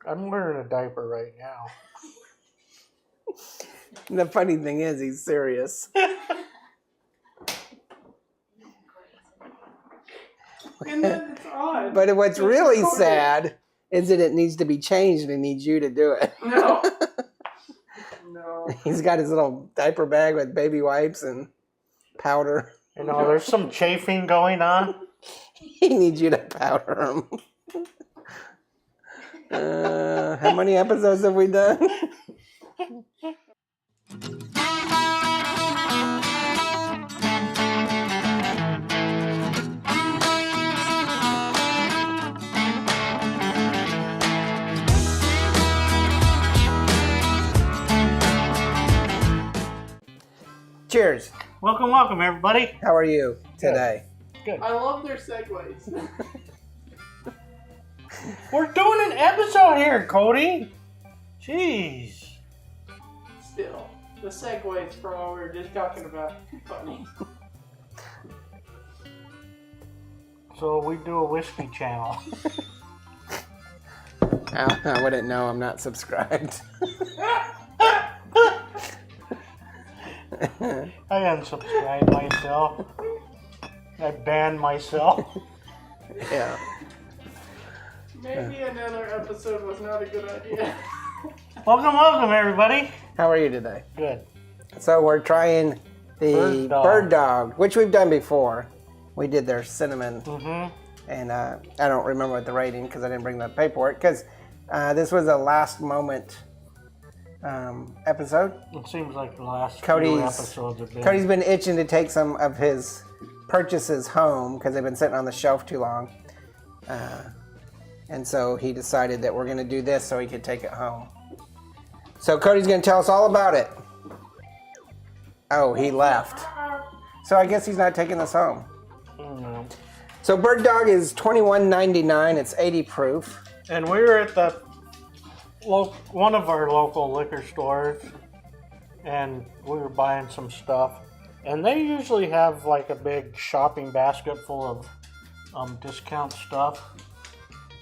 I'm wearing a diaper right now. The funny thing is, he's serious. And then it's odd. But what's really sad is that it needs to be changed and he needs you to do it. No. No. He's got his little diaper bag with baby wipes and powder. You know, there's some chafing going on. He needs you to powder him. How many episodes have we done? Cheers. Welcome, everybody. How are you today? Good. I love their segues. We're doing an episode here, Cody. Jeez. Still, the segues from what we were just talking about. Funny. So we do a whiskey channel. I wouldn't know. I'm not subscribed. I unsubscribed myself. I banned myself. Yeah. Maybe another episode was not a good idea. Welcome, everybody. How are you today? Good. So we're trying the bird dog, which we've done before. We did their cinnamon, and I don't remember what the rating because I didn't bring the paperwork. Because this was a last moment episode. It seems like the last few Cody's episodes have been. Cody's been itching to take some of his purchases home because they've been sitting on the shelf too long, and so he decided that we're going to do this so he could take it home. So Cody's going to tell us all about it. Oh, he left. So I guess he's not taking this home. No. So Bird Dog is $21.99. It's 80 proof. And we were at the one of our local liquor stores, and we were buying some stuff. And they usually have like a big shopping basket full of discount stuff.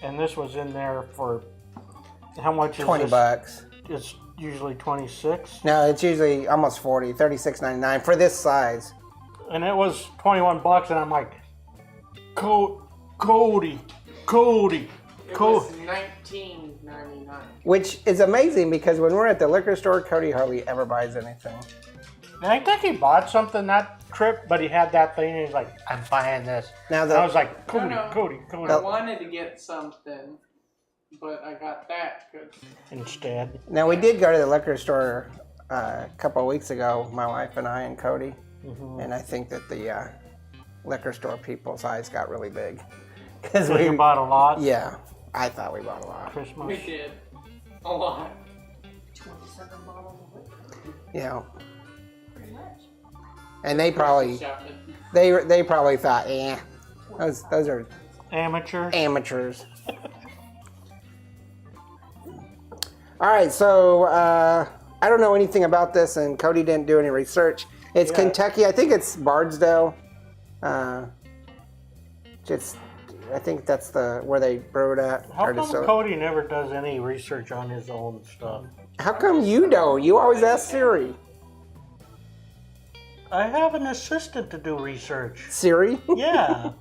And this was in there for how much is $20 bucks. It's usually 26. No, it's usually almost 40, $36.99 for this size. And it was 21 bucks, and I'm like, Cody. It was $19.99. Which is amazing because when we're at the liquor store, Cody hardly ever buys anything. And I think he bought something that trip, but he had that thing, and he's like, I'm buying this. Now And I was like, Cody. I wanted to get something, but I got that Instead. Now we did go to the liquor store a couple of weeks ago, my wife and I and Cody, and I think that the liquor store people's eyes got really big. Because we bought a lot. Yeah, I thought we bought a lot. Christmas. We did. A lot. 27 bottles of liquor. Yeah. Pretty much. And they probably they probably thought, those are amateurs. All right, so I don't know anything about this, and Cody didn't do any research. It's Kentucky. I think it's Bardsdale. I think that's where they brew it at. How come Cody never does any research on his own stuff? How come you don't? You always ask Siri. I have an assistant to do research. Siri? Yeah.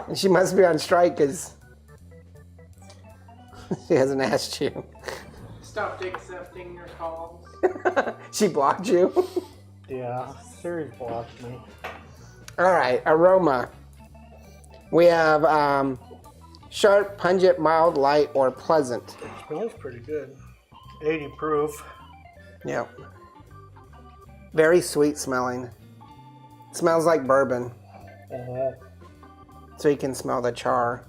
And she must be on strike because she hasn't asked you. Stopped accepting your calls. She blocked you? Yeah, Siri blocked me. All right, aroma. We have sharp, pungent, mild, light, or pleasant. It smells pretty good. 80 proof. Yep. Very sweet smelling. Smells like bourbon. So you can smell the char.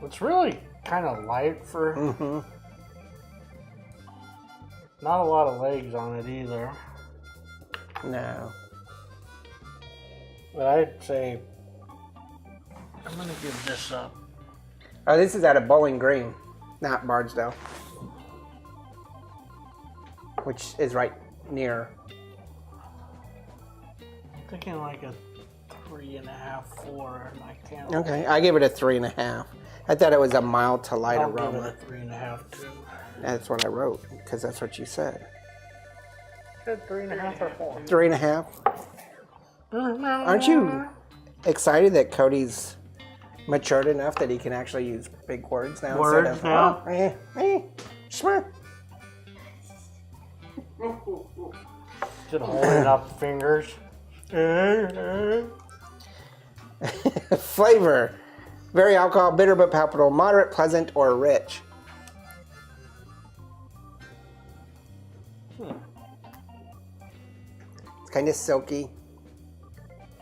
It's really kind of light for... Not a lot of legs on it either. No. But I'd say... I'm going to give this up. Oh, this is out of Bowling Green, not Bardsdale. Which is right near. I'm thinking like a 3.5, 4, and I can't... Okay, I give it a 3.5. I thought it was a mild to light I'll give aroma. it a 3.5 too. That's what I wrote, because that's what you said. Said 3.5 or 4. 3.5. Aren't you excited that Cody's matured enough that he can actually use big words now? Words instead of, now? Schmuck. Instead of holding up fingers. Flavor. Very alcohol, bitter but palpable, moderate, pleasant, or rich. It's kind of silky.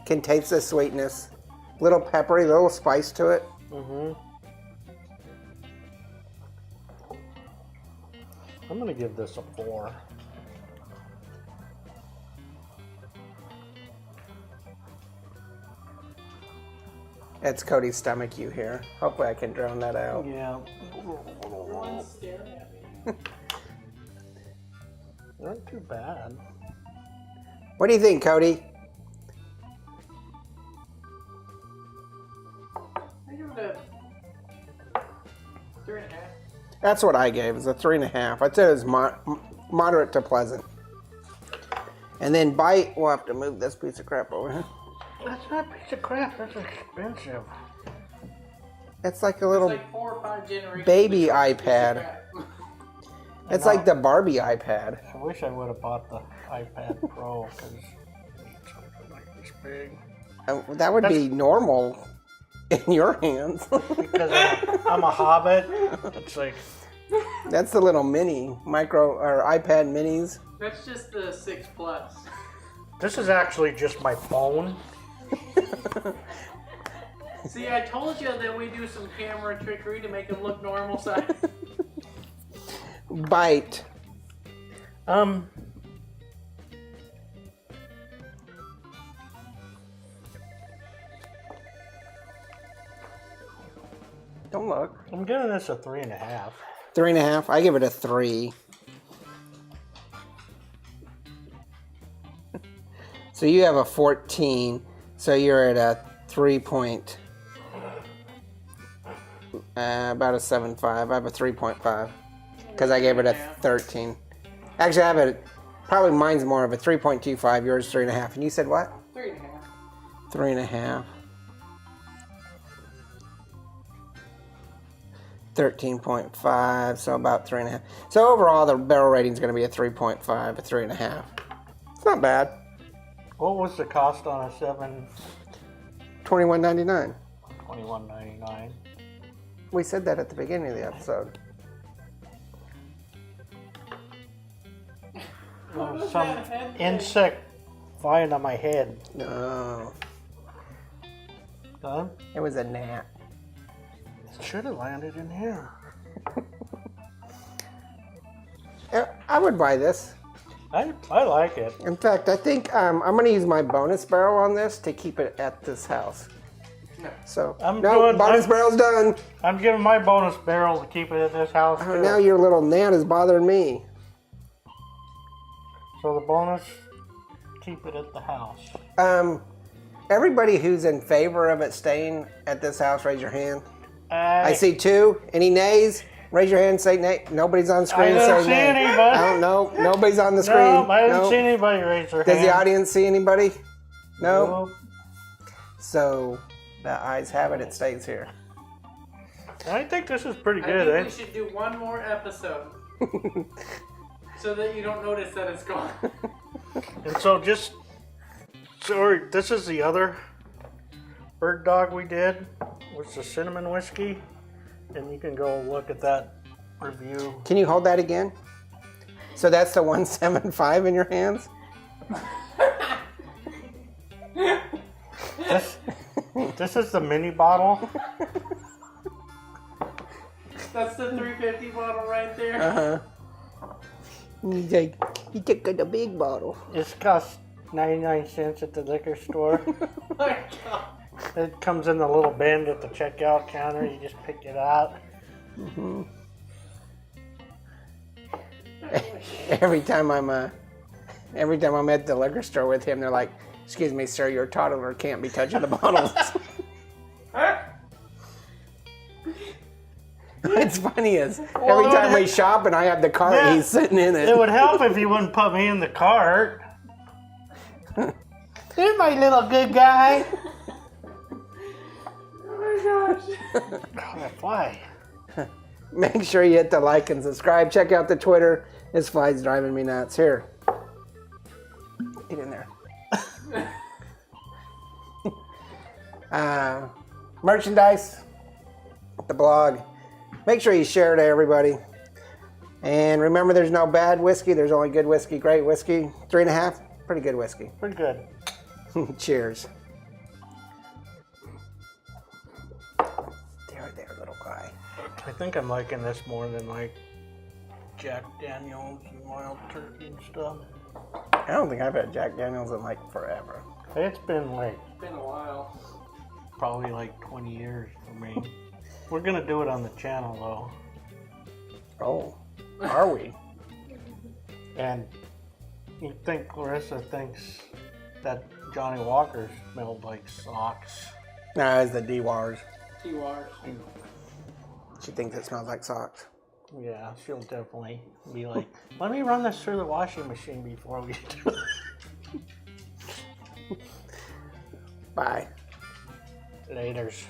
Can taste the sweetness. Little peppery, little spice to it. Mm-hmm. I'm gonna give this a 4. That's Cody's stomach you hear. Hopefully I can drown that out. Yeah. Everyone's staring at me. Not too bad. What do you think, Cody? I give it a 3.5. That's what I gave. It's a 3.5. I said it was moderate to pleasant. And then bite. We'll have to move this piece of crap over here. That's not a piece of crap. That's expensive. It's like a little. It's like 4 or 5 generations. baby of iPad. crap. It's like the Barbie iPad. I wish I would have bought the iPad Pro because I need something like this big. That would be normal in your hands. Because I'm a hobbit. It's like That's the little mini micro or iPad minis. That's just the 6 Plus. this is actually just my phone. See, I told you that we do some camera trickery to make them look normal size. Bite. Don't look. I'm giving this a 3.5. 3.5. I give it a 3. So you have a 14. So you're at a 3 point. About a 7.5. I have a 3.5 because I gave it a 13. Actually, I have it. Probably mine's more of a 3.25. Yours 3.5. And you said what? 3.5. 3.5. 13.5, so about 3.5. So overall, the barrel rating is going to be a 3.5, a 3.5. It's not bad. What was the cost on a 7? $21.99. $21.99. We said that at the beginning of the episode. What was Some that head thing? insect flying on my head. No, Huh? it was a gnat. It should have landed in here. I would buy this. I like it. In fact, I think I'm going to use my bonus barrel on this to keep it at this house. No. So, I'm bonus barrel's done. I'm giving my bonus barrel to keep it at this house too. Now your little gnat is bothering me. So the bonus, keep it at the house. Everybody who's in favor of it staying at this house, raise your hand. I I see 2. Any nays? Raise your hand. Say nay. Nobody's on screen. I don't Say see nay. anybody. I don't know. Nobody's on the screen. No, I didn't Nope. see anybody raise their Does hand. the audience see anybody? No. Nope. So the ayes have it. It stays here. I think this is pretty I good, think eh? we should do one more episode. So that you don't notice that it's gone. And so this is the other bird dog we did, was the cinnamon whiskey. And you can go look at that review. Can you hold that again? So that's the 175 in your hands? This is the mini bottle. That's the 350 bottle right there. Uh-huh. You took the big bottle. It costs 99 cents at the liquor store. Oh my God. It comes in the little bin at the checkout counter. You just pick it out. Mm-hmm. Every time I'm at the liquor store with him, they're like, "Excuse me, sir, your toddler can't be touching the bottles." It's funny as every time we shop and I have the cart, Yeah. he's sitting in it. It would help if you wouldn't put me in the cart. You're my little good guy. Oh my gosh. God, why? Make sure you hit the like and subscribe. Check out the Twitter. This fly's driving me nuts. Here. Get in there. Merchandise. The blog. Make sure you share it to everybody. And remember, there's no bad whiskey. There's only good whiskey, great whiskey. 3.5. Pretty good whiskey. Pretty good. Cheers. There, little guy. I think I'm liking this more than like Jack Daniels and Wild Turkey and stuff. I don't think I've had Jack Daniels in like forever. It's been like It's been a while. probably like 20 years for me. We're gonna do it on the channel though. Oh, are we? And you think Clarissa thinks that Johnny Walker smelled like socks. No, it's the D-Wars. T-Wars. She thinks it smells like socks. Yeah, she'll definitely be like, let me run this through the washing machine before we do it. Bye. Laters.